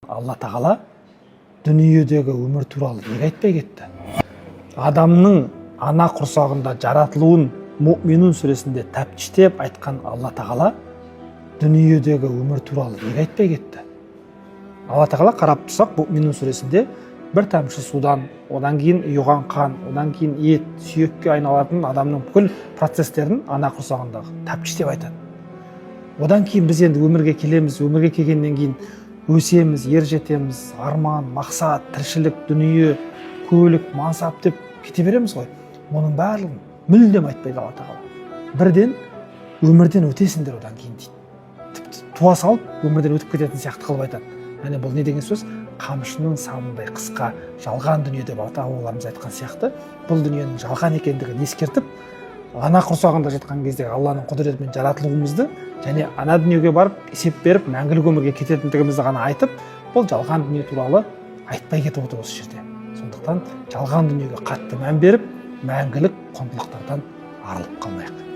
Алла тағала дүниедегі өмір туралы неге айтпай кетті? Адамның ана құрсағында жаратылуын Мүъминун сүресінде тәптіштеп айтқан Алла тағала дүниедегі өмір туралы неге айтпай кетті? Алла тағала қарап тұрсақ, Мүъминун сүресінде бір тамшы судан, одан кейін ұйыған қан, одан кейін ет, сүйекке айналатын адамның бүкіл процестерін ана құрсағындағы тәптіштеп айтады. Одан кейін біз енді өмірге келеміз, өмірге келгеннен кейін өсеміз, ер жетеміз, арман, мақсат, тіршілік, дүние, көлік, мансап деп кете береміз ғой. Оның барлығын мүлдем айтпайды Алла тағала. Бірден өмірден өтесіңдер одан кейін дейді. Тіпті туа салып өмірден өтіп кететін сияқты қылып айтады. Яғни бұл не деген сөз? Қамшының самындай қысқа, жалған дүние деп ата-бабаларымыз айтқан сияқты, бұл дүниенің жалған екендігін ескертіп, ана құрсағында жатқан кездегі Алланың құдіретімен жаратылуымызды және ана дүниеге барып есеп беріп мәңгілік өмірге кететіндігімізді ғана айтып, бұл жалған дүние туралы айтпай кетіп отыр осы жерде. Сондықтан жалған дүниеге қатты мән беріп, мәңгілік құндылықтардан арылып қалмайық.